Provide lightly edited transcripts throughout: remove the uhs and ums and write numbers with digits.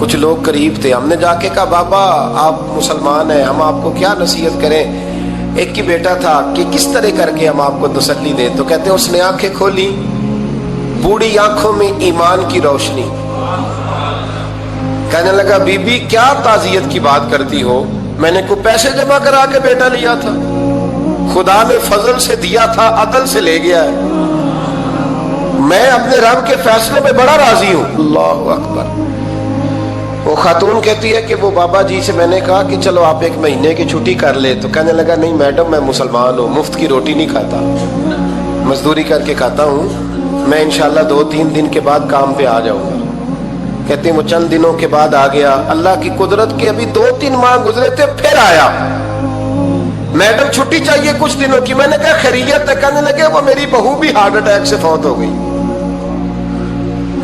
کچھ لوگ قریب تھے، ہم نے جا کے کہا بابا آپ مسلمان ہیں، ہم آپ کو کیا نصیحت کریں؟ ایک کی بیٹا تھا کہ کس طرح کر کے ہم آپ کو تسلی دیں؟ تو کہتے ہیں اس نے آنکھیں کھولی، بوڑھی آنکھوں میں ایمان کی روشنی، کہنے لگا بی بی کیا تعزیت کی بات کرتی ہو، میں نے کوئی پیسے جمع کرا کے بیٹا لیا تھا، خدا نے فضل سے دیا تھا، عدل سے لے گیا ہے، میں اپنے رب کے فیصلے میں بڑا راضی ہوں۔ اللہ اکبر۔ وہ خاتون کہتی ہے کہ وہ بابا جی سے میں نے کہا کہ چلو آپ ایک مہینے کی چھٹی کر لے، تو کہنے لگا نہیں میڈم میں مسلمان ہوں، مفت کی روٹی نہیں کھاتا، مزدوری کر کے کھاتا ہوں، میں انشاءاللہ 2-3 دن کے بعد کام پہ آ جاؤں گا۔ کہتے ہیں وہ چند دنوں کے بعد آ گیا، اللہ کی قدرت کے ابھی 2-3 ماہ گزرے تھے پھر آیا، میڈم چھٹی چاہیے کچھ دنوں کی، میں نے کہا خیریت ہے؟ کہنے لگے وہ میری بہو بھی ہارٹ اٹیک سے فوت ہو گئی۔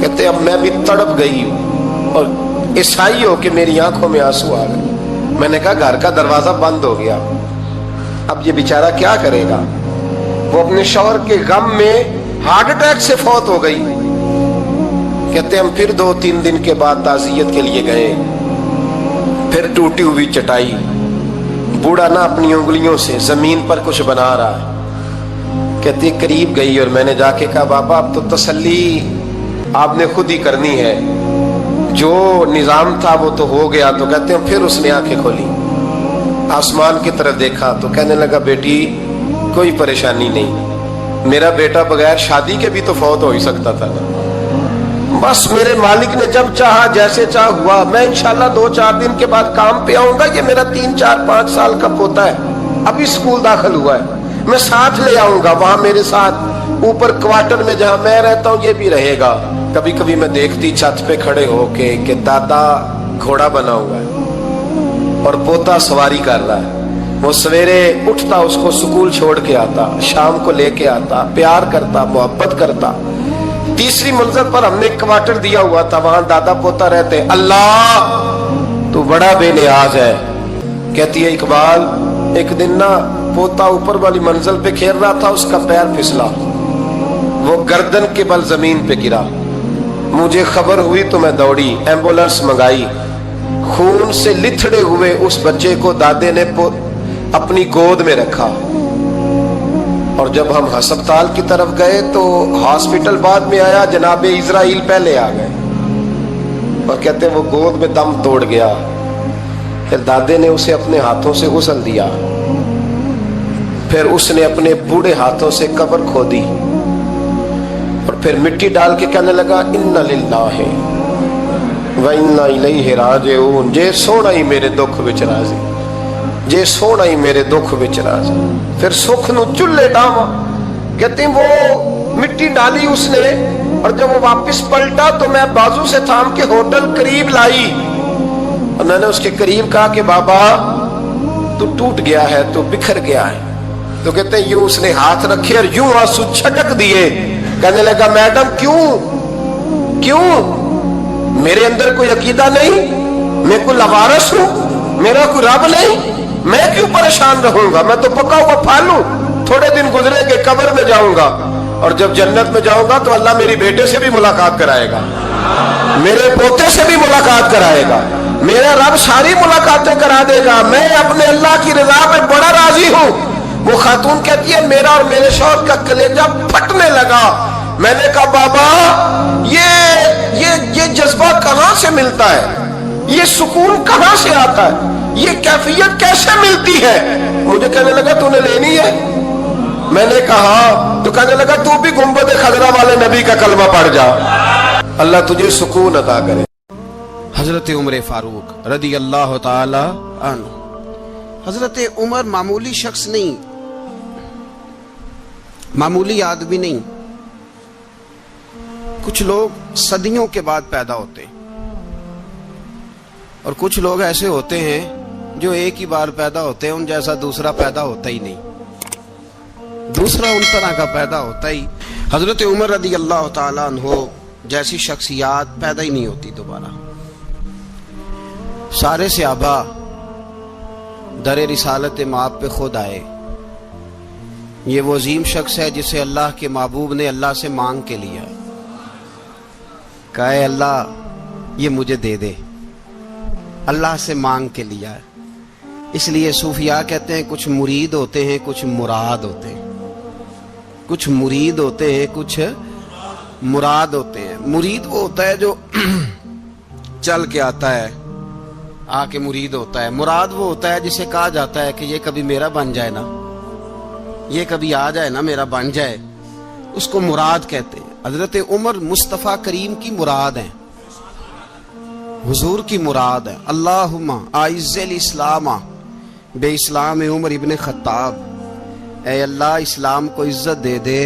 کہتے اب میں بھی تڑپ گئی ہوں اور عیسائی ہو کہ میری آنکھوں میں آنسو آ گئے۔ میں نے کہا گھر کا دروازہ بند ہو گیا، اب یہ بیچارہ کیا کرے گا؟ وہ اپنے شوہر کے غم میں ہارٹ اٹیک سے فوت ہو گئی۔ کہتے ہم پھر 2-3 دن کے بعد تعزیت کے لیے گئے، پھر ٹوٹی ہوئی چٹائی، بوڑھا نہ اپنی انگلیوں سے زمین پر کچھ بنا رہا ہے۔ کہتے قریب گئی اور میں نے جا کے کہا بابا اب تو تسلی آپ نے خود ہی کرنی ہے، جو نظام تھا وہ تو ہو گیا۔ تو کہتے ہیں پھر اس نے آنکھیں کھولی، آسمان کی طرف دیکھا تو کہنے لگا بیٹی کوئی پریشانی نہیں، میرا بیٹا بغیر شادی کے بھی تو فوت ہو ہی سکتا تھا نا، بس میرے مالک نے جب چاہا جیسے چاہ ہوا، میں انشاءاللہ 2-4 دن کے بعد کام پہ آؤں گا، یہ میرا 3-4-5 سال کا پوتا ہے، ابھی اسکول داخل ہوا ہے، میں ساتھ لے آؤں گا، وہاں میرے ساتھ اوپر کوارٹر میں جہاں میں رہتا ہوں یہ بھی رہے گا۔ کبھی کبھی میں دیکھتی چھت پہ کھڑے ہو کے کہ دادا گھوڑا بنا ہوا ہے اور پوتا سواری کر رہا ہے، وہ سویرے اٹھتا اس کو سکول چھوڑ کے آتا، شام کو لے کے آتا، پیار کرتا، محبت کرتا۔ تیسری منزل پر ہم نے کوارٹر دیا ہوا تھا، وہاں دادا پوتا رہتے۔ اللہ تو بڑا بے نیاز ہے۔ کہتی ہے اقبال ایک دن نا پوتا اوپر والی منزل پہ کھیل رہا تھا، اس کا پیر پھسلا، وہ گردن کے بل زمین پہ گرا، مجھے خبر ہوئی تو میں دوڑی، ایمبولینس منگائی، خون سے لتھڑے ہوئے اس بچے کو دادے نے اپنی گود میں رکھا، اور جب ہم ہسپتال کی طرف گئے تو ہاسپٹل بعد میں آیا، جناب اسرائیل پہلے آ گئے، اور کہتے ہیں وہ گود میں دم توڑ گیا۔ پھر دادے نے اسے اپنے ہاتھوں سے غسل دیا، پھر اس نے اپنے بوڑھے ہاتھوں سے قبر کھودی، اور پھر مٹی ڈال کے کہنے لگا انا للہ و انا الیہ راجعون، جے سونا ہی میرے دکھ وچ راضی، جے سونا ہی میرے دکھ وچ راضی۔ پھر سکھ نو چلے ڈاوا، کہتے ہیں وہ مٹی ڈالی اس نے، اور جب وہ واپس پلٹا تو میں بازو سے تھام کے ہوٹل قریب لائی، اور میں نے اس کے قریب کہا کہ بابا تو ٹوٹ گیا ہے، تو بکھر گیا ہے۔ تو کہتے ہیں یوں اس نے ہاتھ رکھے اور یوں آنسو چھٹک دیے، کہنے لگا میڈم کیوں میرے اندر کوئی عقیدہ نہیں، میں کوئی لوارث ہوں، میرا کوئی رب نہیں، میں کیوں پریشان رہوں گا، میں تو پکا ہوا پھل ہوں، تھوڑے دن گزرے کے قبر میں جاؤں گا، اور جب جنت میں جاؤں گا تو اللہ میری بیٹے سے بھی ملاقات کرائے گا، میرے پوتے سے بھی ملاقات کرائے گا، میرا رب ساری ملاقاتیں کرا دے گا، میں اپنے اللہ کی رضا میں بڑا راضی ہوں۔ وہ خاتون کہتی ہے میرا اور میرے شوہر کا کلیجہ پھٹنے لگا، میں نے کہا بابا یہ جذبہ کہاں سے ملتا ہے، یہ سکون کہاں سے آتا ہے، یہ کیفیت کیسے ملتی ہے؟ مجھے کہنے لگا تو نے لینی ہے، میں نے کہا، تو کہنے لگا تو بھی گنبد خضرا والے نبی کا کلمہ پڑھ جا، اللہ تجھے سکون عطا کرے۔ حضرت عمر فاروق رضی اللہ تعالی عنہ۔ حضرت عمر معمولی شخص نہیں، معمولی آدمی نہیں، کچھ لوگ صدیوں کے بعد پیدا ہوتے ہیں، اور کچھ لوگ ایسے ہوتے ہیں جو ایک ہی بار پیدا ہوتے ہیں، ان جیسا دوسرا پیدا ہوتا ہی نہیں، دوسرا ان طرح کا پیدا ہوتا ہی۔ حضرت عمر رضی اللہ تعالیٰ عنہ جیسی شخصیات پیدا ہی نہیں ہوتی دوبارہ۔ سارے صحابہ در رسالت مآب پہ خود آئے، یہ وہ عظیم شخص ہے جسے اللہ کے محبوب نے اللہ سے مانگ کے لیا، کہا اے اللہ یہ مجھے دے دے، اللہ سے مانگ کے لیا ہے. اس لیے صوفیاء کہتے ہیں کچھ مرید ہوتے ہیں کچھ مراد ہوتے ہیں. کچھ مرید ہوتے ہیں کچھ مراد ہوتے ہیں. مرید وہ ہوتا ہے جو چل کے آتا ہے آ کے مرید ہوتا ہے. مراد وہ ہوتا ہے جسے کہا جاتا ہے کہ یہ کبھی میرا بن جائے نا, یہ کبھی آ جائے نا, میرا بن جائے, اس کو مراد کہتے ہیں. حضرت عمر مصطفیٰ کریم کی مراد ہیں, حضور کی مراد ہے. اللہم اعز الاسلام بے اسلام عمر ابن خطاب. اے اللہ اسلام کو عزت دے دے,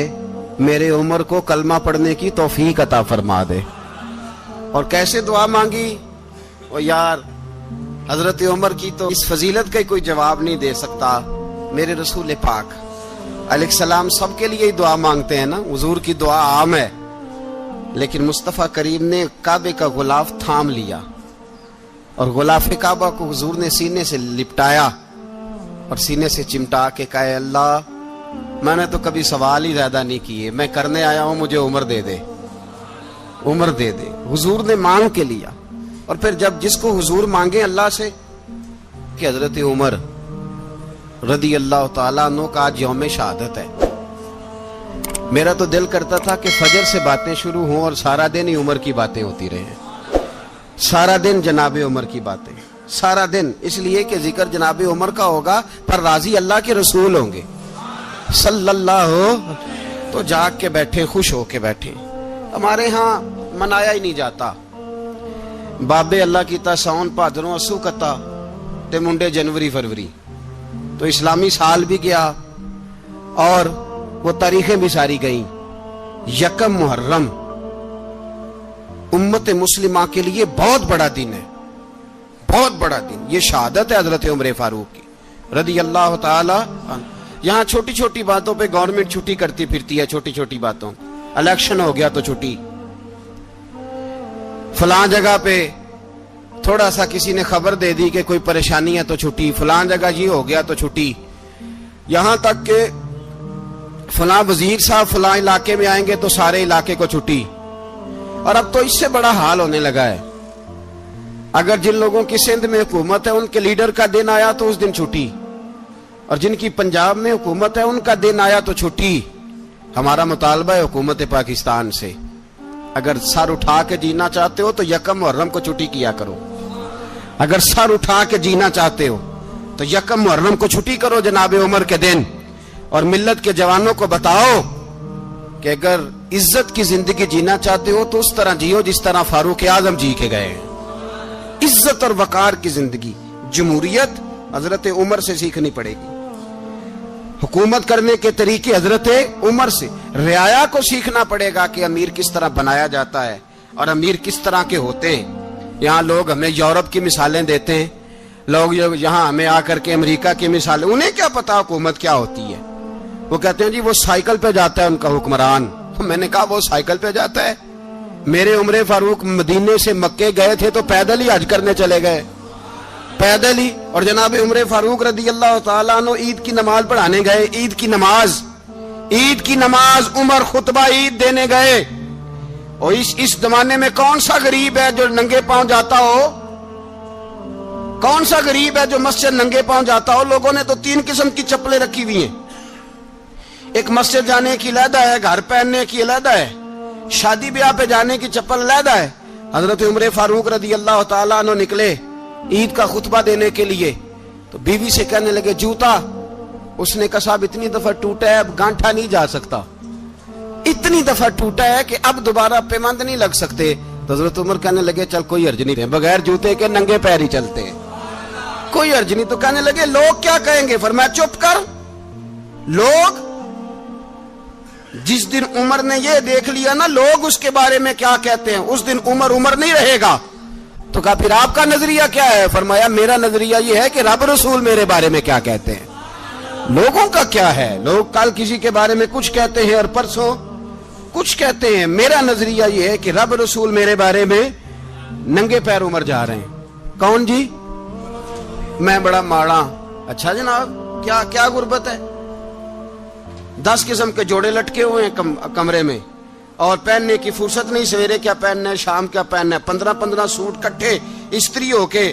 میرے عمر کو کلمہ پڑھنے کی توفیق عطا فرما دے. اور کیسے دعا مانگی؟ او یار حضرت عمر کی تو اس فضیلت کا کوئی جواب نہیں دے سکتا. میرے رسول پاک علیہ السلام سب کے لیے ہی دعا مانگتے ہیں نا, حضور کی دعا عام ہے, لیکن مصطفیٰ کریم نے کعبے کا غلاف تھام لیا اور غلاف کعبہ کو حضور نے سینے سے لپٹایا اور سینے سے چمٹا کے کہا اے اللہ میں نے تو کبھی سوال ہی زیادہ نہیں کیے, میں کرنے آیا ہوں, مجھے عمر دے دے, عمر دے دے. حضور نے مانگ کے لیا. اور پھر جب جس کو حضور مانگے اللہ سے کہ حضرت عمر رضی اللہ تعالیٰ عنہ کا آج یوم شہادت ہے, میرا تو دل کرتا تھا کہ فجر سے باتیں شروع ہوں اور سارا دن ہی عمر کی باتیں ہوتی رہیں, سارا دن جناب عمر کی باتیں, سارا دن. اس لیے کہ ذکر جناب عمر کا ہوگا پر راضی اللہ کے رسول ہوں گے صلی اللہ ہو, تو جاگ کے بیٹھے, خوش ہو کے بیٹھے. ہمارے ہاں منایا ہی نہیں جاتا. بابے اللہ کی تا ساؤن بھادروں اسو کتا تے منڈے جنوری فروری, تو اسلامی سال بھی گیا اور وہ تاریخیں بھی ساری گئیں. یکم محرم امت مسلمہ کے لیے بہت بڑا دن ہے, بہت بڑا دن. یہ شہادت ہے حضرت عمر فاروق کی رضی اللہ تعالی عنہ. یہاں چھوٹی چھوٹی باتوں پہ گورنمنٹ چھٹی کرتی پھرتی ہے, چھوٹی چھوٹی باتوں. الیکشن ہو گیا تو چھٹی, فلاں جگہ پہ تھوڑا سا کسی نے خبر دے دی کہ کوئی پریشانی ہے تو چھٹی, فلاں جگہ یہ ہو گیا تو چھٹی. یہاں تک کہ فلاں وزیر صاحب فلاں علاقے میں آئیں گے تو سارے علاقے کو چھٹی. اور اب تو اس سے بڑا حال ہونے لگا ہے, اگر جن لوگوں کی سندھ میں حکومت ہے ان کے لیڈر کا دن آیا تو اس دن چھٹی, اور جن کی پنجاب میں حکومت ہے ان کا دن آیا تو چھٹی. ہمارا مطالبہ ہے حکومت پاکستان سے, اگر سر اٹھا کے جینا چاہتے ہو تو یکم محرم کو چھٹی کیا کرو. اگر سر اٹھا کے جینا چاہتے ہو تو یکم محرم کو چھٹی کرو جناب عمر کے دن. اور ملت کے جوانوں کو بتاؤ کہ اگر عزت کی زندگی جینا چاہتے ہو تو اس طرح جیو جس طرح فاروق اعظم جی کے گئے. عزت اور وقار کی زندگی, جمہوریت حضرت عمر سے سیکھنی پڑے گی. حکومت کرنے کے طریقے حضرت عمر سے, رعایا کو سیکھنا پڑے گا کہ امیر کس طرح بنایا جاتا ہے اور امیر کس طرح کے ہوتے ہیں. یہاں لوگ ہمیں یورپ کی مثالیں دیتے ہیں, لوگ یہاں ہمیں آ کر کے امریکہ کی مثالیں, انہیں کیا پتا حکومت کیا ہوتی ہے. وہ کہتے ہیں جی وہ سائیکل پہ جاتا ہے ان کا حکمران. میں نے کہا وہ سائیکل پہ جاتا ہے, میرے عمر فاروق مدینے سے مکے گئے تھے تو پیدل ہی حج کرنے چلے گئے, پیدل ہی. اور جناب عمر فاروق رضی اللہ تعالیٰ عنہ عید کی نماز پڑھانے گئے, عید کی نماز عمر خطبہ عید دینے گئے. اور اس زمانے میں کون سا غریب ہے جو ننگے پاؤں جاتا ہو, کون سا غریب ہے جو مسجد ننگے پاؤں جاتا ہو. لوگوں نے تو 3 قسم کی چپلیں رکھی ہوئی ہیں, ایک مسجد جانے کی علیحدہ ہے, گھر پہننے کی علیحدہ ہے, شادی بیاہ پہ جانے کی چپل علیحدہ ہے. حضرت عمر فاروق رضی اللہ تعالیٰ عنہ نکلے عید کا خطبہ دینے کے لیے تو بیوی سے کہنے لگے جوتا. اس نے کہا صاحب اتنی دفعہ ٹوٹا ہے اب گانٹھا نہیں جا سکتا, اتنی دفعہ ٹوٹا ہے کہ اب دوبارہ پیمند نہیں لگ سکتے. تو حضرت عمر کہنے لگے چل کوئی حرج نہیں, بغیر جوتے کے ننگے پیر ہی چلتے ہیں, کوئی حرج نہیں. تو کہنے لگے لوگ کیا کہیں گے. فرمایا چپ کر. لوگ جس دن عمر نے یہ دیکھ لیا نا لوگ اس کے بارے میں کیا کہتے ہیں, اس دن عمر نہیں رہے گا. تو کہا پھر آپ کا نظریہ کیا ہے. فرمایا میرا نظریہ یہ ہے کہ رب رسول میرے بارے میں کیا کہتے ہیں. لوگوں کا کیا ہے, لوگ کل کسی کے بارے میں کچھ کہتے ہیں اور پرسوں کچھ کہتے ہیں. میرا نظریہ یہ ہے کہ رب رسول میرے بارے میں ننگے پیر عمر جا رہے ہیں. کون جی؟ میں بڑا ماڑا. اچھا جناب کیا غربت ہے. 10 قسم کے جوڑے لٹکے ہوئے ہیں کمرے میں اور پہننے کی فرصت نہیں. سویرے کیا پہننا ہے, شام کیا پہننا ہے, 15 سوٹ کٹھے استری ہو کے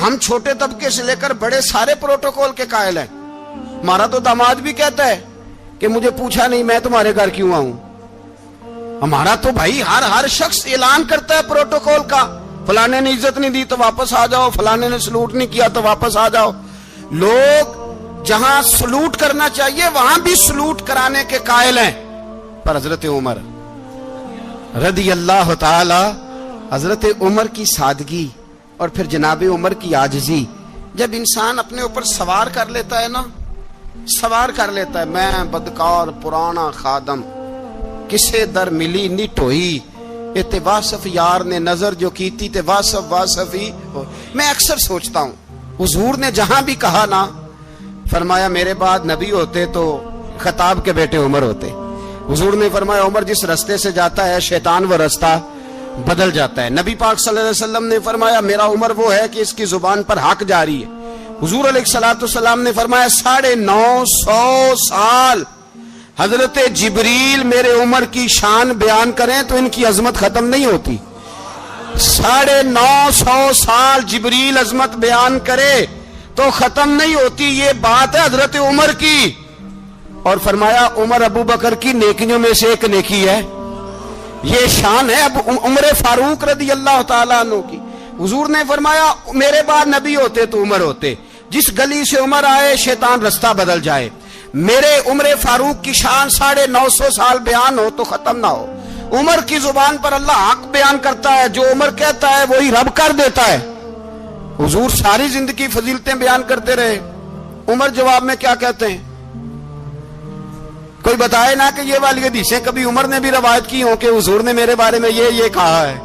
ہم چھوٹے طبقے سے لے کر بڑے سارے پروٹوکول کے قائل ہیں. ہمارا تو داماد بھی کہتا ہے کہ مجھے پوچھا نہیں میں تمہارے گھر کیوں آؤں. ہمارا تو بھائی ہر شخص اعلان کرتا ہے پروٹوکول کا. فلانے نے عزت نہیں دی تو واپس آ جاؤ, فلانے نے سلوٹ نہیں کیا تو واپس آ جاؤ. لوگ جہاں سلوٹ کرنا چاہیے وہاں بھی سلوٹ کرانے کے قائل ہیں. پر حضرت عمر رضی اللہ تعالی, حضرت عمر کی سادگی اور پھر جناب عمر کی عاجزی, جب انسان اپنے اوپر سوار کر لیتا ہے نا, سوار کر لیتا ہے, میں بدکار پرانا خادم کسے در ملی نی ٹوئی, تے واصف یار نے نظر جو کیتی تے واصف ہی. میں اکثر سوچتا ہوں حضور نے جہاں بھی کہا نا, فرمایا میرے بعد نبی ہوتے تو خطاب کے بیٹے عمر ہوتے. حضور نے فرمایا عمر جس رستے سے جاتا ہے شیطان وہ رستہ بدل جاتا ہے. نبی پاک صلی اللہ علیہ وسلم نے فرمایا میرا عمر وہ ہے کہ اس کی زبان پر حق جاری ہے. حضور علیہ الصلوۃ نے فرمایا 950 سال حضرت جبریل میرے عمر کی شان بیان کریں تو ان کی عظمت ختم نہیں ہوتی. 950 سال جبریل عظمت بیان کرے تو ختم نہیں ہوتی. یہ بات ہے حضرت عمر کی. اور فرمایا عمر ابو بکر کی نیکیوں میں سے ایک نیکی ہے. یہ شان ہے اب عمر فاروق رضی اللہ تعالیٰ عنہ کی. حضور نے فرمایا میرے بعد نبی ہوتے تو عمر ہوتے, جس گلی سے عمر آئے شیطان رستہ بدل جائے. میرے عمر فاروق کی شان 950 سال بیان ہو تو ختم نہ ہو. عمر کی زبان پر اللہ حق بیان کرتا ہے, جو عمر کہتا ہے وہی رب کر دیتا ہے. حضور ساری زندگی فضیلتیں بیان کرتے رہے, عمر جواب میں کیا کہتے ہیں؟ کوئی بتائے نا کہ یہ والی حدیثیں کبھی عمر نے بھی روایت کی ہوں کہ حضور نے میرے بارے میں یہ کہا ہے.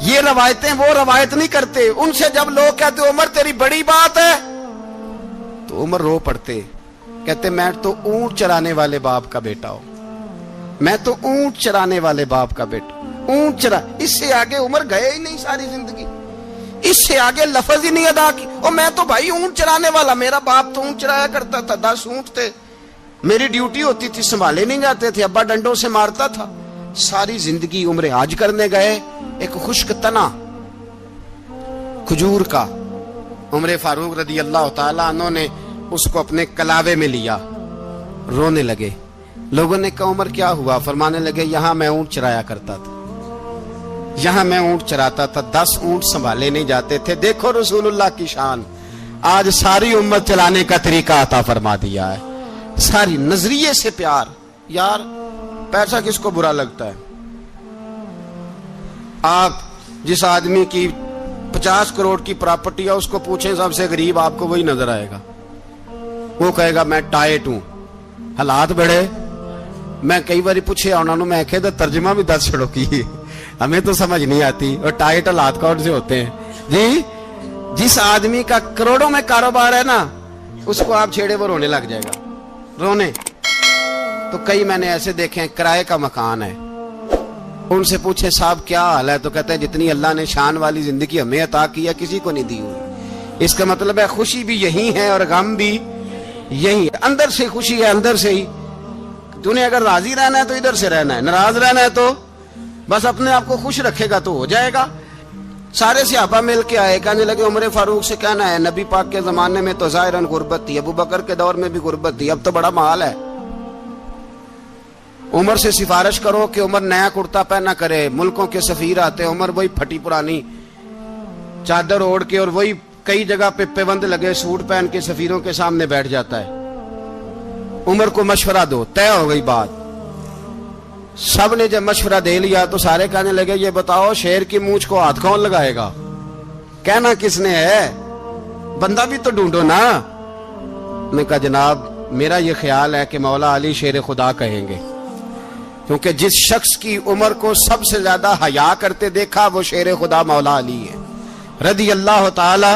یہ روایتیں وہ روایت نہیں کرتے. ان سے جب لوگ کہتے عمر تیری بڑی بات ہے تو عمر رو پڑتے, کہتے میں تو اونٹ چرانے والے باپ کا بیٹا ہوں, میں تو اونٹ چرانے والے باپ کا بیٹا. اونٹ چرا, اس سے آگے عمر گئے ہی نہیں ساری زندگی, اس سے آگے لفظ ہی نہیں ادا کی. اور میں تو بھائی اونٹ چرانے والا, میرا باپ تو اونٹ چرایا کرتا تھا, 10 اونٹ تھے, میری ڈیوٹی ہوتی تھی, سنبھالے نہیں جاتے تھے, ابا ڈنڈوں سے مارتا تھا. ساری زندگی عمر حج کرنے گئے, ایک خشک تنا کھجور کا عمر فاروق رضی اللہ تعالیٰ عنہ نے اس کو اپنے کلاوے میں لیا, رونے لگے. لوگوں نے کہا عمر کیا ہوا؟ فرمانے لگے یہاں میں اونٹ چرایا کرتا تھا, یہاں میں اونٹ چراتا تھا, 10 اونٹ سنبھالے نہیں جاتے تھے. دیکھو رسول اللہ کی شان, آج ساری امت چلانے کا طریقہ عطا فرما دیا ہے. ساری نظریے سے پیار. یار پیسہ کس کو برا لگتا ہے؟ آپ جس آدمی کی 50 کروڑ کی پراپرٹی ہے اس کو پوچھیں سب سے غریب, آپ کو وہی نظر آئے گا. وہ کہے گا میں ٹائٹ ہوں, حالات بڑے. میں کئی باری پوچھے انہوں نے, میں کہے تو ترجمہ بھی 10 چھڑو کی, ہمیں تو سمجھ نہیں آتی. اور ٹائٹ حالات کون سے ہوتے ہیں جی؟ جس آدمی کا کروڑوں میں کاروبار ہے نا, اس کو آپ چھیڑے وہ رونے لگ جائے گا, رونے. تو کئی میں نے ایسے دیکھے ہیں کرائے کا مکان ہے, ان سے پوچھے صاحب کیا حال ہے, تو کہتے ہیں جتنی اللہ نے شان والی زندگی ہمیں عطا کی ہے کسی کو نہیں دی ہوئی. اس کا مطلب ہے خوشی بھی یہی ہے اور غم بھی یہی ہے. اندر سے خوشی ہے, اندر سے ہی. تو نے اگر راضی رہنا ہے تو ادھر سے رہنا ہے, ناراض رہنا ہے تو بس اپنے آپ کو خوش رکھے گا تو ہو جائے گا. سارے صحابہ مل کے آئے, کہنے لگے عمر فاروق سے کہنا ہے نبی پاک کے زمانے میں تو ظاہراً غربت تھی, ابو بکر کے دور میں بھی غربت تھی, اب تو بڑا مال ہے. عمر سے سفارش کرو کہ عمر نیا کرتا پہنا کرے. ملکوں کے سفیر آتے, عمر وہی پھٹی پرانی چادر اوڑھ کے اور وہی کئی جگہ پہ پیوند لگے سوٹ پہن کے سفیروں کے سامنے بیٹھ جاتا ہے. عمر کو مشورہ دو, طے ہو گئی بات. سب نے جب مشورہ دے لیا تو سارے کہنے لگے یہ بتاؤ شیر کی مونچھ کو ہاتھ کون لگائے گا؟ کہنا کس نے ہے, بندہ بھی تو ڈھونڈو نا. نے کہا جناب میرا یہ خیال ہے کہ مولا علی شیر خدا کہیں گے, کیونکہ جس شخص کی عمر کو سب سے زیادہ حیا کرتے دیکھا وہ شیر خدا مولا علی ہے رضی اللہ تعالی.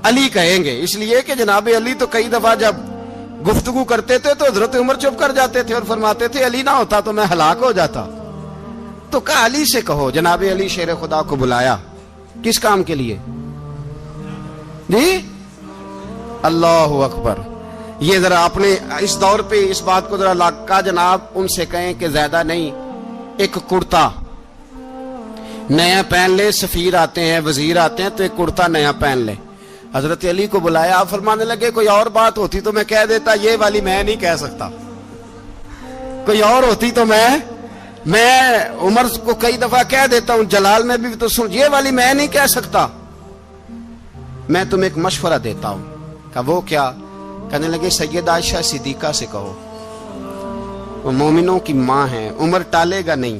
علی کہیں گے اس لیے کہ جناب علی تو کئی دفعہ جب گفتگو کرتے تھے تو حضرت عمر چپ کر جاتے تھے اور فرماتے تھے علی نہ ہوتا تو میں ہلاک ہو جاتا. تو کہا علی سے کہو. جناب علی شیر خدا کو بلایا, کس کام کے لیے جی؟ اللہ اکبر. یہ ذرا اپنے اس دور پہ اس بات کو ذرا لاکا جناب ان سے کہیں کہ زیادہ نہیں, ایک کرتا نیا پہن لے. سفیر آتے ہیں, وزیر آتے ہیں تو ایک کرتا نیا پہن لے. حضرت علی کو بلایا. آپ فرمانے لگے کوئی اور بات ہوتی تو میں کہہ دیتا, یہ والی میں نہیں کہہ سکتا. کوئی اور ہوتی تو میں عمر کو کئی دفعہ کہہ دیتا ہوں, جلال میں بھی تو سن, یہ والی میں نہیں کہہ سکتا. میں تمہیں ایک مشورہ دیتا ہوں. کہا وہ کیا؟ کہنے لگے سیدہ عائشہ صدیقہ سے کہو, وہ مومنوں کی ماں ہیں, عمر ٹالے گا نہیں.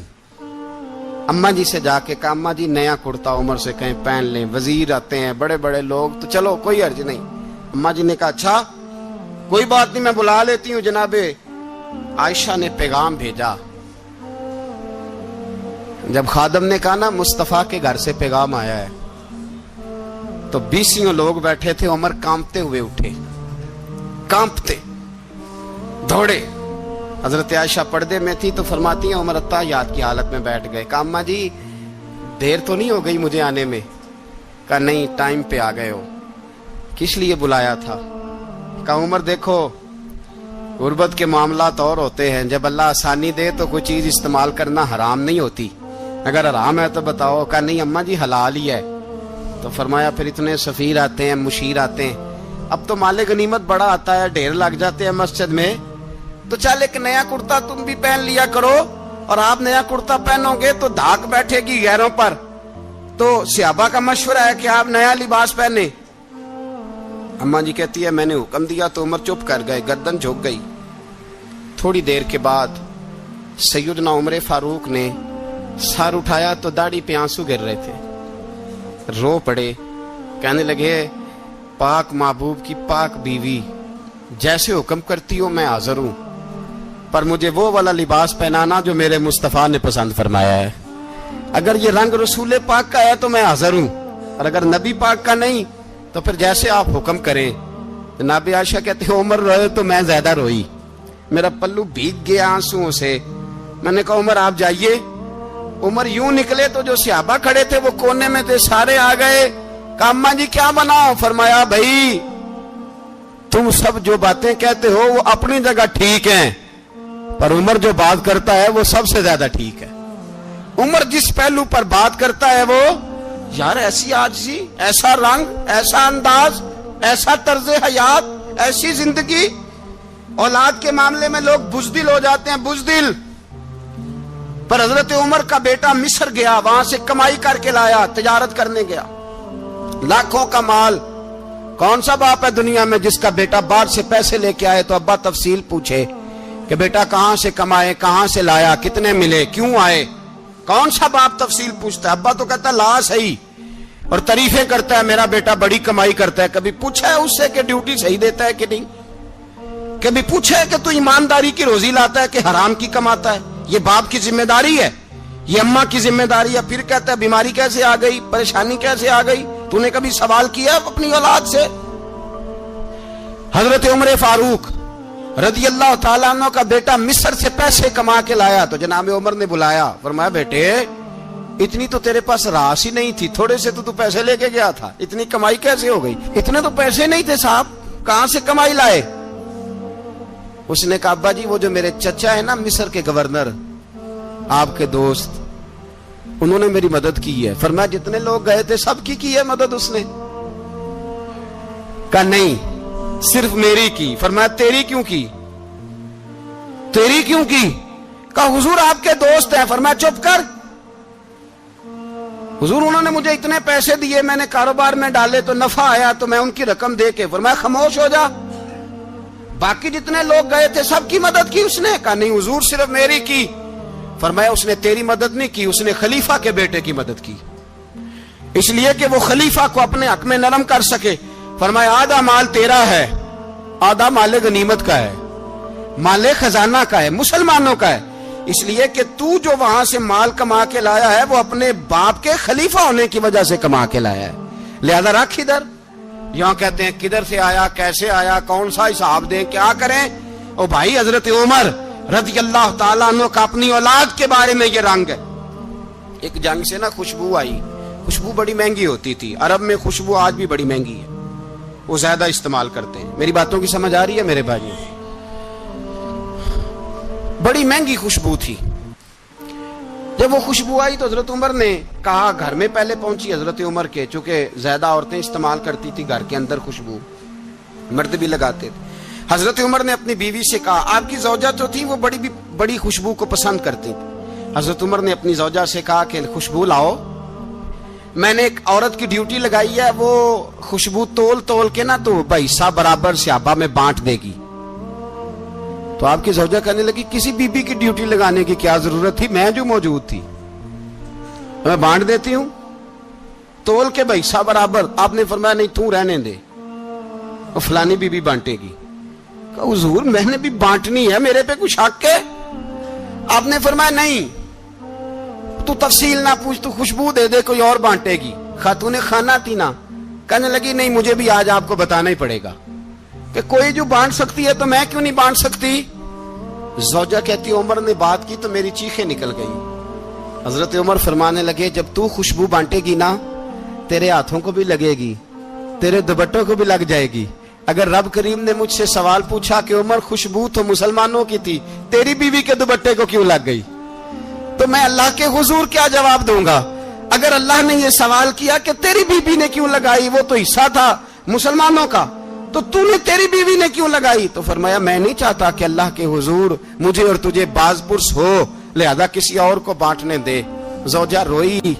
اماں جی سے جا کے کہا اماں جی نیا کرتا عمر سے کہیں پہن لیں, وزیر آتے ہیں, بڑے بڑے لوگ, تو چلو کوئی حرج نہیں. اماں جی نے کہا اچھا کوئی بات نہیں, میں بلا لیتی ہوں. جناب عائشہ نے پیغام بھیجا. جب خادم نے کہا نا مصطفیٰ کے گھر سے پیغام آیا ہے, تو 20 لوگ بیٹھے تھے. عمر کانپتے ہوئے اٹھے, کانپتے دوڑے. حضرت عائشہ پردے میں تھی تو فرماتی ہیں عمر اتحیات کی حالت میں بیٹھ گئے. کہا اماں جی دیر تو نہیں ہو گئی مجھے آنے میں؟ کہا نہیں, ٹائم پہ آ گئے ہو. کس لیے بلایا تھا؟ کہا عمر دیکھو غربت کے معاملات اور ہوتے ہیں, جب اللہ آسانی دے تو کوئی چیز استعمال کرنا حرام نہیں ہوتی, اگر حرام ہے تو بتاؤ. کہا نہیں اماں جی حلال ہی ہے. تو فرمایا پھر اتنے سفیر آتے ہیں, مشیر آتے ہیں, اب تو مال غنیمت بڑا آتا ہے, ڈھیر لگ جاتے ہیں مسجد میں, تو چل ایک نیا کرتا تم بھی پہن لیا کرو, اور آپ نیا کرتا پہنو گے تو دھاک بیٹھے گی غیروں پر. تو صحابہ کا مشورہ ہے کہ آپ نیا لباس پہنے. اماں جی کہتی ہے میں نے حکم دیا تو عمر چپ کر گئے, گردن جھک گئی. تھوڑی دیر کے بعد سیدنا عمر فاروق نے سر اٹھایا تو داڑھی پہ آنسو گر رہے تھے, رو پڑے. کہنے لگے پاک محبوب کی پاک بیوی, جیسے حکم کرتی ہو میں حاضر ہوں, پر مجھے وہ والا لباس پہنانا جو میرے مصطفیٰ نے پسند فرمایا ہے. اگر یہ رنگ رسول پاک کا ہے تو میں حاضر ہوں, اور اگر نبی پاک کا نہیں تو پھر جیسے آپ حکم کریں. جناب عائشہ کہتے ہیں عمر روئے تو میں زیادہ روئی, میرا پلو بھیگ گیا آنسوؤں سے. میں نے کہا عمر آپ جائیے. عمر یوں نکلے تو جو صحابہ کھڑے تھے وہ کونے میں تھے, سارے آ گئے. کہا اماں جی کیا بناؤ؟ فرمایا بھائی تم سب جو باتیں کہتے ہو وہ اپنی جگہ ٹھیک ہیں, پر عمر جو بات کرتا ہے وہ سب سے زیادہ ٹھیک ہے. عمر جس پہلو پر بات کرتا ہے وہ, یار ایسی عاجزی, ایسا رنگ, ایسا انداز, ایسا طرز حیات, ایسی زندگی. اولاد کے معاملے میں لوگ بزدل ہو جاتے ہیں, بزدل. پر حضرت عمر کا بیٹا مصر گیا, وہاں سے کمائی کر کے لایا, تجارت کرنے گیا, لاکھوں کا مال. کون سا باپ ہے دنیا میں جس کا بیٹا باہر سے پیسے لے کے آئے تو ابا تفصیل پوچھے کہ بیٹا کہاں سے کمائے, کہاں سے لایا, کتنے ملے, کیوں آئے؟ کون سا باپ تفصیل پوچھتا ہے؟ ابا تو کہتا ہے لا صحیح, اور تعریفیں کرتا ہے میرا بیٹا بڑی کمائی کرتا ہے. کبھی پوچھا ہے اس سے کہ ڈیوٹی صحیح دیتا ہے کہ نہیں؟ کبھی پوچھا ہے کہ تو ایمانداری کی روزی لاتا ہے کہ حرام کی کماتا ہے؟ یہ باپ کی ذمہ داری ہے, یہ اماں کی ذمہ داری ہے. پھر کہتا ہے بیماری کیسے آ گئی, پریشانی کیسے آ گئی؟ تو نے کبھی سوال کیا اپنی اولاد سے؟ حضرت عمر فاروق رضی اللہ تعالیٰ عنہ کا بیٹا مصر سے پیسے کما کے لایا تو جناب عمر نے بلایا, فرمایا بیٹے اتنی تو تیرے پاس راس ہی نہیں تھی, تھوڑے سے تو پیسے لے کے گیا تھا, اتنی کمائی کیسے ہو گئی؟ اتنے تو پیسے نہیں تھے صاحب, کہاں سے کمائی لائے؟ اس نے کہا ابا جی وہ جو میرے چچا ہے نا مصر کے گورنر, آپ کے دوست, انہوں نے میری مدد کی ہے. فرمایا جتنے لوگ گئے تھے سب کی ہے مدد اس نے؟ کہا نہیں صرف میری کی. فرمایا تیری کیوں کی؟ تیری کیوں کی؟ کہا حضور آپ کے دوست ہیں. فرمایا چپ کر, حضور انہوں نے مجھے اتنے پیسے دیے, میں نے کاروبار میں ڈالے تو نفع آیا تو میں ان کی رقم دے کے. فرمایا خاموش ہو جا, باقی جتنے لوگ گئے تھے سب کی مدد کی اس نے؟ کہا نہیں حضور صرف میری کی. فرمایا اس نے تیری مدد نہیں کی, اس نے خلیفہ کے بیٹے کی مدد کی, اس لیے کہ وہ خلیفہ کو اپنے حق میں نرم کر سکے. فرمایا آدھا مال تیرا ہے, آدھا مال غنیمت کا ہے, مال خزانہ کا ہے, مسلمانوں کا ہے, اس لیے کہ تو جو وہاں سے مال کما کے لایا ہے وہ اپنے باپ کے خلیفہ ہونے کی وجہ سے کما کے لایا ہے, لہذا رکھ ادھر. یہاں کہتے ہیں کدھر سے آیا, کیسے آیا, کون سا حساب دیں, کیا کریں؟ او بھائی حضرت عمر رضی اللہ تعالیٰ عنہ کا اپنی اولاد کے بارے میں یہ رنگ ہے. ایک جنگ سے نا خوشبو آئی, خوشبو بڑی مہنگی ہوتی تھی, عرب میں خوشبو آج بھی بڑی مہنگی ہے, وہ زیادہ استعمال کرتے ہیں. میری باتوں کی سمجھ آ رہی ہے میرے بھائیوں؟ بڑی مہنگی خوشبو تھی. جب وہ خوشبو آئی تو حضرت عمر نے کہا, گھر میں پہلے پہنچی حضرت عمر کے, چونکہ زیادہ عورتیں استعمال کرتی تھی گھر کے اندر خوشبو, مرد بھی لگاتے تھے. حضرت عمر نے اپنی بیوی سے کہا, آپ کی زوجہ جو تھی وہ بڑی خوشبو کو پسند کرتی تھی. حضرت عمر نے اپنی زوجہ سے کہا کہ خوشبو لاؤ, میں نے ایک عورت کی ڈیوٹی لگائی ہے, وہ خوشبو تول کے نا تو حصہ برابر صحابہ میں بانٹ دے گی. تو آپ کی زوجہ کہنے لگی, کسی بی بی کی ڈیوٹی لگانے کی کیا ضرورت تھی, میں جو موجود تھی میں بانٹ دیتی ہوں تول کے حصہ برابر. آپ نے فرمایا نہیں تو رہنے دے, وہ فلانی بی بی بانٹے گی. کہا حضور میں نے بھی بانٹنی ہے, میرے پہ کچھ حق ہے؟ آپ نے فرمایا نہیں, تو تفصیل نہ پوچھ, تو خوشبو دے دے, کوئی اور بانٹے گی. خاتون خانہ تھی نا, کہنے لگی نہیں مجھے بھی آج آپ کو بتانا ہی پڑے گا کہ کوئی جو بانٹ سکتی ہے تو میں کیوں نہیں بانٹ سکتی. زوجہ کہتی عمر نے بات کی تو میری چیخیں نکل گئی. حضرت عمر فرمانے لگے, جب تو خوشبو بانٹے گی نا تیرے ہاتھوں کو بھی لگے گی, تیرے دوپٹوں کو بھی لگ جائے گی. اگر رب کریم نے مجھ سے سوال پوچھا کہ عمر خوشبو تو مسلمانوں کی تھی, تیری بیوی کے دوپٹے کو کیوں لگ گئی, تو میں اللہ کے حضور کیا جواب دوں گا؟ اگر اللہ نے یہ سوال کیا کہ تیری بیوی نے کیوں لگائی, وہ تو حصہ تھا مسلمانوں کا, تو نے تیری بیوی نے کیوں لگائی؟ تو فرمایا میں نہیں چاہتا کہ اللہ کے حضور مجھے اور تجھے باز پرس ہو, لہذا کسی اور کو بانٹنے دے. زوجہ روئی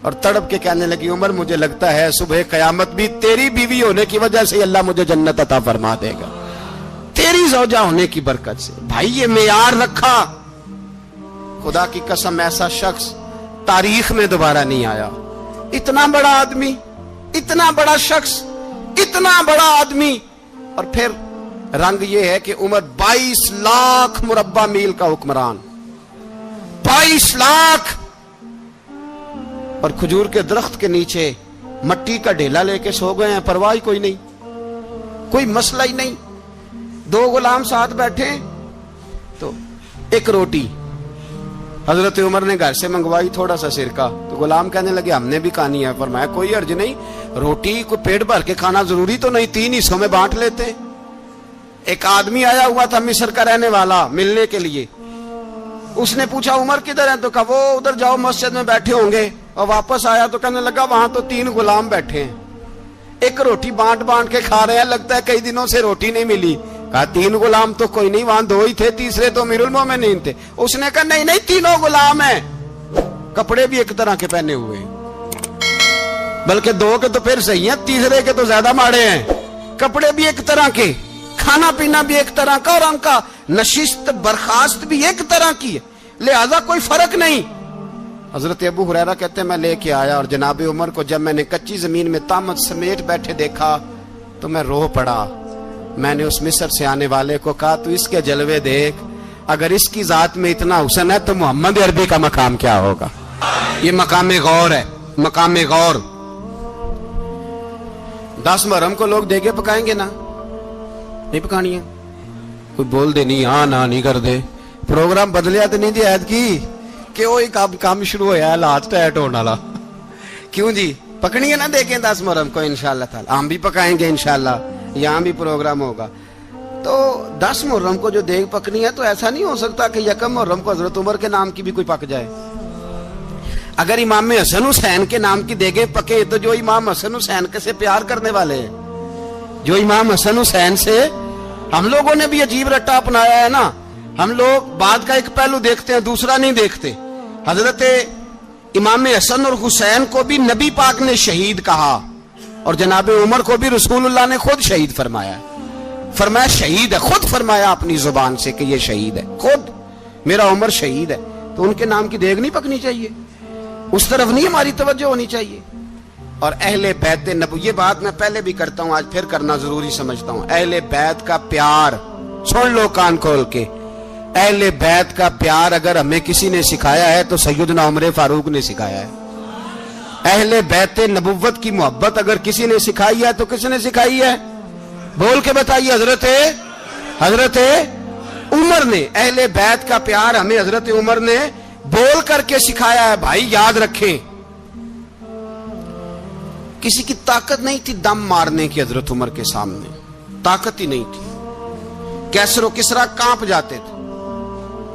اور تڑپ کے کہنے لگی, عمر مجھے لگتا ہے صبح قیامت بھی تیری بیوی ہونے کی وجہ سے اللہ مجھے جنت عطا فرما دے گا, تیری زوجہ ہونے کی برکت سے. بھائی یہ معیار رکھا, خدا کی قسم ایسا شخص تاریخ میں دوبارہ نہیں آیا. اتنا بڑا آدمی, اتنا بڑا شخص, اتنا بڑا آدمی, اور پھر رنگ یہ ہے کہ عمر 22 لاکھ مربع میل کا حکمران, 22 لاکھ, اور کھجور کے درخت کے نیچے مٹی کا ڈھیلا لے کے سو گئے ہیں, پرواہ کوئی نہیں, کوئی مسئلہ ہی نہیں. 2 غلام ساتھ بیٹھے تو ایک روٹی حضرت عمر نے گھر سے منگوائی, تھوڑا سا سرکہ, تو غلام کہنے لگے ہم نے بھی کھانی ہے. فرمایا کوئی حرج نہیں, روٹی کو پیٹ بھر کے کھانا ضروری تو نہیں, 3 حصوں میں بانٹ لیتے. ایک آدمی آیا ہوا تھا مصر کا رہنے والا ملنے کے لیے, اس نے پوچھا عمر کدھر ہے, تو کہا وہ ادھر جاؤ مسجد میں بیٹھے ہوں گے. اور واپس آیا تو کہنے لگا وہاں تو 3 غلام بیٹھے ہیں, ایک روٹی بانٹ کے کھا رہے ہیں, لگتا ہے کئی دنوں سے روٹی نہیں ملی. کہا 3 غلام تو کوئی نہیں, وہاں 2 ہی تھے, تیسرے تو امیر المومنین تھے. اس نے کہا نہیں 3 غلام ہیں, کپڑے بھی ایک طرح کے پہنے ہوئے, بلکہ 2 کے تو پھر صحیح ہیں, تیسرے کے تو زیادہ ماڑے ہیں. کپڑے بھی ایک طرح کے, کھانا پینا بھی ایک طرح کا, اور ان کا نشست برخاست بھی ایک طرح کی ہے, لہذا کوئی فرق نہیں. حضرت ابو ہریرہ کہتے ہیں میں لے کے آیا, اور جناب عمر کو جب میں نے کچی زمین میں تامت سمیٹ بیٹھے دیکھا تو میں رو پڑا. میں نے اس مصر سے آنے والے کو کہا تو اس کے جلوے دیکھ, اگر اس کی ذات میں اتنا حسن ہے تو محمد عربی کا مقام کیا ہوگا. یہ مقام غور ہے, مقام غور. 10 محرم کو لوگ دیگے پکائیں گے نا, نہیں پکانی ہے, کوئی بول دے نہیں, ہاں نہ نہیں کر دے, پروگرام بدلیا تو نہیں دی عید کی کہ وہی کام شروع ہوا ہے لاسٹ ٹائٹ ہونے والا. کیوں جی, پکنی ہے نا دیکھیں 10 محرم کو انشاءاللہ تعالی, ہم بھی پکائیں گے انشاءاللہ, یہاں بھی پروگرام ہوگا. تو 10 محرم کو جو دیگ پکنی ہے تو ایسا نہیں ہو سکتا کہ 1 محرم کو حضرت عمر کے نام کی بھی کوئی پک جائے. اگر امام حسن حسین کے نام کی دیگیں پکے تو جو امام حسن حسین سے پیار کرنے والے ہیں, جو امام حسن حسین سے, ہم لوگوں نے بھی عجیب رٹا اپنایا ہے نا, ہم لوگ بات کا ایک پہلو دیکھتے ہیں دوسرا نہیں دیکھتے. حضرت امام حسن اور حسین کو بھی نبی پاک نے شہید کہا, اور جناب عمر کو بھی رسول اللہ نے خود شہید فرمایا. فرمایا شہید ہے, خود فرمایا اپنی زبان سے کہ یہ شہید ہے, خود میرا عمر شہید ہے. تو ان کے نام کی دیگ نہیں پکنی چاہیے, اس طرف نہیں ہماری توجہ ہونی چاہیے. اور اہل بیت نبو, یہ بات میں پہلے بھی کرتا ہوں, آج پھر کرنا ضروری سمجھتا ہوں. اہل بیت کا پیار سن لو کان کھول کے, اہل بیت کا پیار اگر ہمیں کسی نے سکھایا ہے تو سیدنا عمر فاروق نے سکھایا ہے. اہل بیت نبوت کی محبت اگر کسی نے سکھائی ہے تو کس نے سکھائی ہے, بول کے بتائیے. حضرت عمر نے. اہل بیت کا پیار ہمیں حضرت عمر نے بول کر کے سکھایا ہے. بھائی یاد رکھیں, کسی کی طاقت نہیں تھی دم مارنے کی حضرت عمر کے سامنے, طاقت ہی نہیں تھی. کیسر و کسرا کانپ جاتے تھے,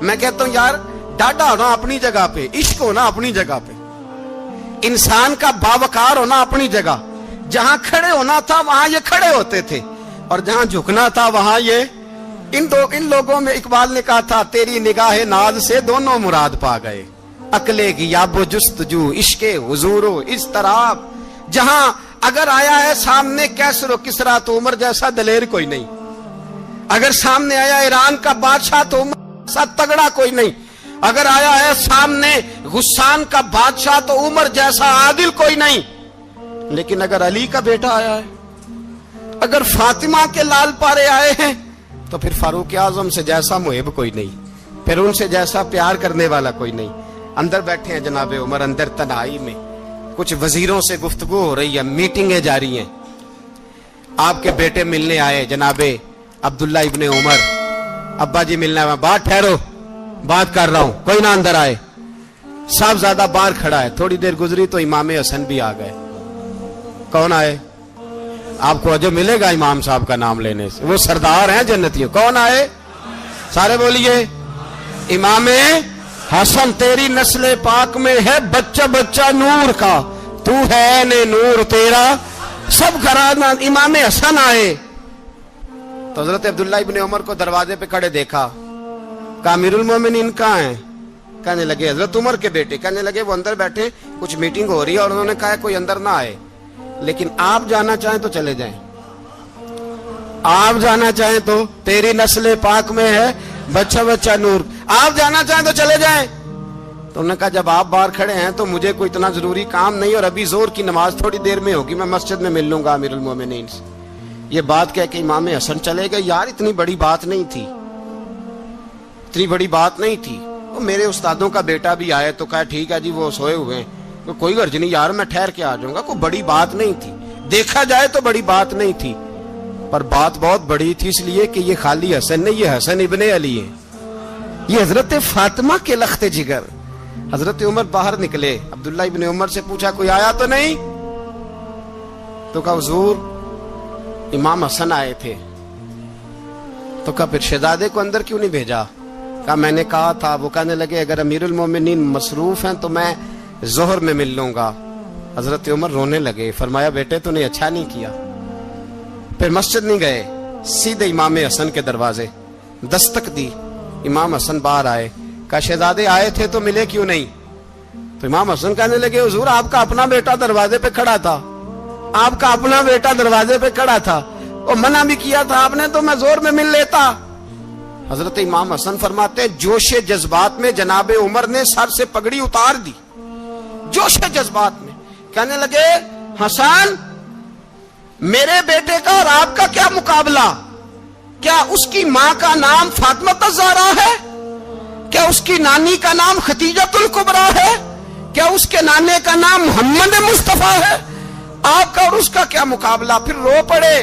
میں کہتا ہوں یار ڈاڈا ہونا اپنی جگہ پہ, عشق ہونا اپنی جگہ پہ, انسان کا باوقار ہونا اپنی جگہ. جہاں کھڑے ہونا تھا وہاں یہ کھڑے ہوتے تھے, اور جہاں جھکنا تھا وہاں یہ ان لوگوں میں اقبال نے کہا تھا تیری نگاہ ناز سے دونوں مراد پا گئے, عقلے کی یاب و جستجو, عشق حضور و اضطراب. جہاں اگر آیا ہے سامنے کیسر و کسرا تو عمر جیسا دلیر کوئی نہیں, اگر سامنے آیا ایران کا بادشاہ تو عمر جیسا تگڑا کوئی نہیں, اگر آیا ہے سامنے غسان کا بادشاہ تو عمر جیسا عادل کوئی نہیں. لیکن اگر علی کا بیٹا آیا ہے, اگر فاطمہ کے لال پارے آئے ہیں, تو پھر فاروق اعظم سے جیسا محب کوئی نہیں, پھر ان سے جیسا پیار کرنے والا کوئی نہیں. اندر بیٹھے ہیں جناب عمر, اندر تنہائی میں کچھ وزیروں سے گفتگو ہو رہی ہے, میٹنگیں جاری ہیں. آپ کے بیٹے ملنے آئے جناب عبداللہ ابن عمر, ابا جی ملنا ہے. بات ٹھہرو, بات کر رہا ہوں, کوئی نہ اندر آئے. صاحب زیادہ باہر کھڑا ہے. تھوڑی دیر گزری تو امام حسن بھی آ گئے. کون آئے؟ آپ کو جو ملے گا امام صاحب کا نام لینے سے, وہ سردار ہیں جنتیوں. کون آئے؟ سارے بولیے. امام حسن تیری نسل پاک میں ہے بچہ بچہ نور کا, تو ہے نے نور تیرا سب گھرانہ. امام حسن آئے تو حضرت عبداللہ ابن عمر کو دروازے پہ کھڑے دیکھا. کہا امیر المومنین کہاں ہیں؟ کہنے لگے حضرت عمر کے بیٹے. کہنے لگے وہ اندر بیٹھے, کچھ میٹنگ ہو رہی ہے, اور انہوں نے کہا کوئی اندر نہ آئے, لیکن آپ جانا چاہیں تو چلے جائیں. آپ جانا چاہیں تو تیری نسل پاک میں ہے بچہ بچہ نور, آپ جانا چاہیں تو چلے جائیں. تو انہوں نے کہا جب آپ باہر کھڑے ہیں تو مجھے کوئی اتنا ضروری کام نہیں, اور ابھی زور کی نماز تھوڑی دیر میں ہوگی, میں مسجد میں مل لوں گا امیر المومنین سے. یہ بات کہہ کہ امام حسن چلے گئے. یار اتنی بڑی بات نہیں تھی, اتنی بڑی بات نہیں تھی. وہ میرے استادوں کا بیٹا بھی آئے تو کہا ٹھیک ہے جی وہ سوئے ہوئے ہیں, کوئی غرض نہیں یار, میں ٹھہر کے آ جاؤں گا. کوئی بڑی بات نہیں تھی, دیکھا جائے تو بڑی بات نہیں تھی, پر بات بہت بڑی تھی اس لیے کہ یہ خالی حسن نہیں, یہ حسن ابن علی ہے, یہ حضرت فاطمہ کے لخت جگر. حضرت عمر باہر نکلے, عبداللہ ابن عمر سے پوچھا کوئی آیا تو نہیں؟ تو کہا حضور امام حسن آئے تھے. تو کہا پھر شہزادے کو اندر کیوں نہیں بھیجا؟ کہا میں نے کہا تھا. وہ کہنے لگے اگر امیر المومنین مصروف ہیں تو میں ظہر میں مل لوں گا. حضرت عمر رونے لگے, فرمایا بیٹے تو نے اچھا نہیں کیا. پھر مسجد نہیں گئے, سیدھے امام حسن کے دروازے دستک دی. امام حسن باہر آئے, کہا شہزادے آئے تھے تو ملے کیوں نہیں؟ تو امام حسن کہنے لگے حضور آپ کا اپنا بیٹا دروازے پہ کھڑا تھا, آپ کا اپنا بیٹا دروازے پہ کھڑا تھا, اور منع بھی کیا تھا آپ نے, تو میں زور میں مل لیتا. حضرت امام حسن فرماتے ہیں جوش جذبات میں جناب عمر نے سر سے پگڑی اتار دی, جوش جذبات میں. کہنے لگے حسن میرے بیٹے کا اور آپ کا کیا مقابلہ؟ کیا اس کی ماں کا نام فاطمہ الزہرا ہے؟ کیا اس کی نانی کا نام ختیجۃ الکبریٰ ہے؟ کیا اس کے نانے کا نام محمد مصطفیٰ ہے؟ آپ کا اور اس کا کیا مقابلہ؟ پھر رو پڑے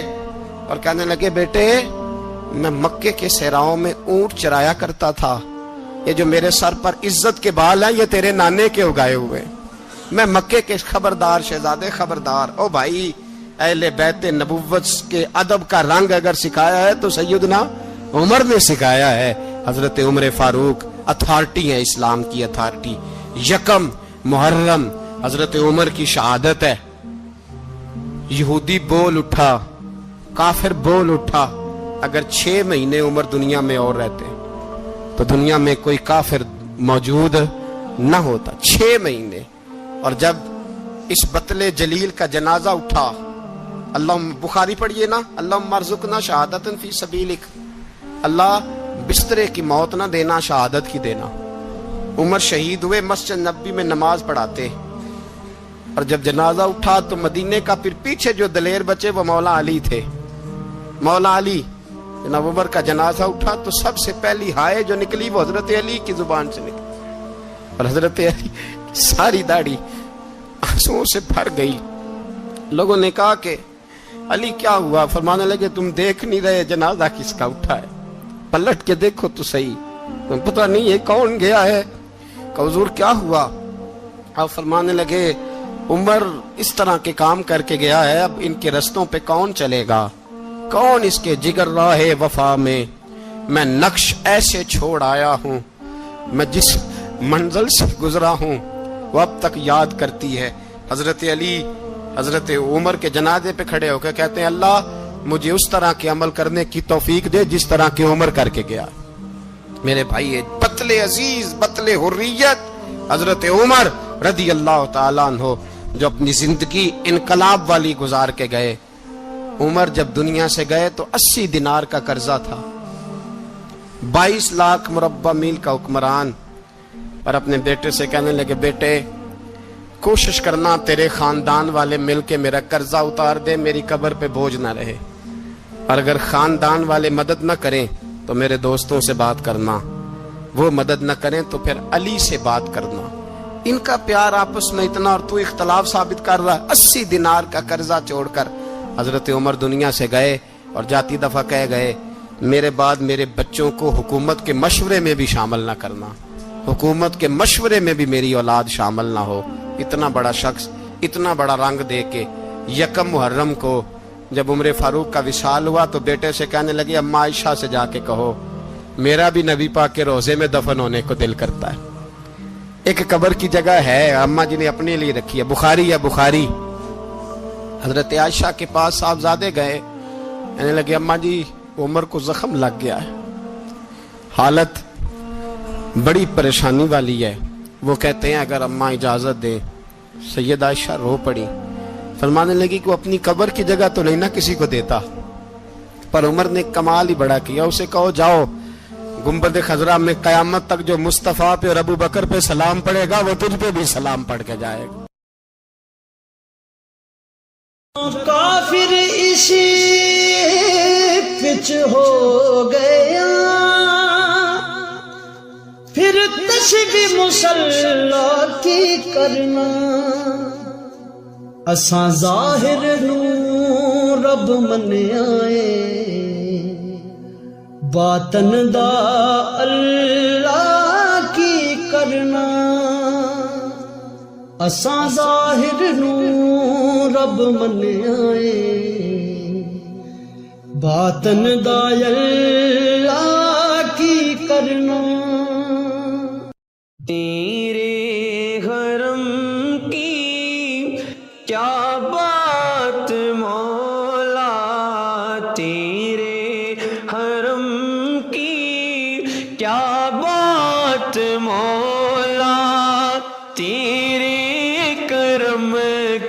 اور کہنے لگے بیٹے میں مکے کے صحراؤں میں اونٹ چرایا کرتا تھا, یہ جو میرے سر پر عزت کے بال ہیں یہ تیرے نانے کے اگائے ہوئے. میں مکے کے خبردار شہزادے خبردار. او بھائی اہل بیت نبوت کے ادب کا رنگ اگر سکھایا ہے تو سیدنا عمر نے سکھایا ہے. حضرت عمر فاروق اتھارٹی ہے, اسلام کی اتھارٹی. یکم محرم حضرت عمر کی شہادت ہے. یہودی بول اٹھا, کافر بول اٹھا, اگر 6 مہینے عمر دنیا میں اور رہتے تو دنیا میں کوئی کافر موجود نہ ہوتا. 6 مہینے. اور جب اس بطل جلیل کا جنازہ اٹھا, اللہ بخاری پڑھیے نا, اللہم ارزقنا شہادت فی سبیلک, اللہ بسترے کی موت نہ دینا, شہادت کی دینا. عمر شہید ہوئے, مسجد نبی میں نماز پڑھاتے, اور جب جنازہ اٹھا تو مدینے کا پھر پیچھے جو دلیر بچے وہ مولا علی تھے. مولا علی جناب عمر کا جنازہ اٹھا تو سب سے پہلی ہائے جو نکلی وہ حضرت علی کی زبان سے نکلی, اور حضرت علی ساری داڑھی آنسوؤں سے بھر گئی. لوگوں نے کہا کہ علی کیا ہوا؟ فرمانے لگے تم دیکھ نہیں رہے جنازہ کس کا اٹھا ہے, پلٹ کے دیکھو تو صحیح, تم پتہ نہیں یہ کون گیا ہے. کہ حضور کیا ہوا؟ آپ فرمانے لگے عمر اس طرح کے کام کر کے گیا ہے, اب ان کے رستوں پہ کون چلے گا؟ کون اس کے جگر راہ وفا میں؟ میں نقش ایسے چھوڑ آیا ہوں میں جس منزل سے گزرا ہوں وہ اب تک یاد کرتی ہے۔ حضرت علی حضرت عمر کے جنازے پہ کھڑے ہو کے کہتے ہیں اللہ مجھے اس طرح کے عمل کرنے کی توفیق دے جس طرح کی عمر کر کے گیا۔ میرے بھائی بطل عزیز، بطل حریت حضرت عمر رضی اللہ تعالیٰ عنہ جو اپنی زندگی انقلاب والی گزار کے گئے۔ عمر جب دنیا سے گئے تو 80 دینار کا قرضہ تھا، 22 لاکھ مربع میل کا حکمران، اور اپنے بیٹے سے کہنے لگے بیٹے کوشش کرنا تیرے خاندان والے مل کے میرا قرضہ اتار دے، میری قبر پہ بوجھ نہ رہے، اور اگر خاندان والے مدد نہ کریں تو میرے دوستوں سے بات کرنا، وہ مدد نہ کریں تو پھر علی سے بات کرنا، ان کا پیار آپس میں اتنا اور تو اختلاف ثابت کر رہا ہے۔ 80 دینار کا قرضہ چھوڑ کر حضرت عمر دنیا سے گئے اور جاتی دفعہ کہہ گئے میرے بعد میرے بچوں کو حکومت کے مشورے میں بھی شامل نہ کرنا، حکومت کے مشورے میں بھی میری اولاد شامل نہ ہو۔ اتنا بڑا شخص اتنا بڑا رنگ دے کے یکم محرم کو جب عمر فاروق کا وصال ہوا تو بیٹے سے کہنے لگے اماں عائشہ سے جا کے کہو میرا بھی نبی پاک کے روزے میں دفن ہونے کو دل کرتا ہے۔ ایک قبر کی جگہ ہے اماں جی نے اپنے لیے رکھی ہے، بخاری ہے بخاری۔ حضرت عائشہ کے پاس صاحبزادے گئے، کہنے لگے اماں جی عمر کو زخم لگ گیا ہے، حالت بڑی پریشانی والی ہے۔ وہ کہتے ہیں اگر اماں اجازت دیں، سید عائشہ رو پڑی، فرمانے لگی کہ وہ اپنی قبر کی جگہ تو نہیں نہ کسی کو دیتا، پر عمر نے کمال ہی بڑا کیا، اسے کہو جاؤ گنبد خضرا میں قیامت تک جو مصطفیٰ پہ اور ابو بکر پہ سلام پڑے گا وہ تجھ پہ بھی سلام پڑھ کے جائے گا۔ کافر اسی پچ ہو گیا، پھر تشبیہ مصلا کی کرنا، اساں ظاہر نو رب منیائے، باطن دا اللہ کی کرنا، اساں ظاہر نو رب منیائے، باطن دا اللہ کی کرنا۔ تیرے حرم کی کیا بات مولا، تیرے حرم کی کیا بات مولا، تیرے کرم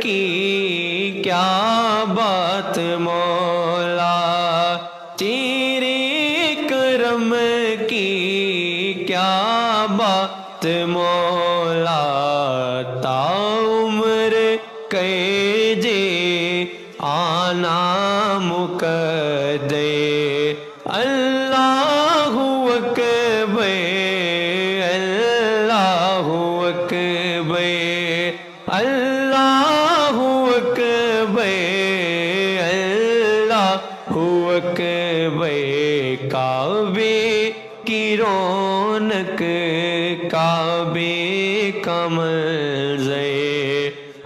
کی کیا بات مولا، تیرے کرم کی کیا بات مولا، تا عمر کہ جے آنا مقدے، اللہ اکبر اللہ اکبر اللہ اکبر اللہ اکبر، کعبے کی رونق کعبے کا منظر،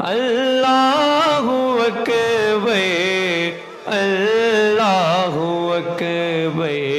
اللہ اکبر اللہ اکبر۔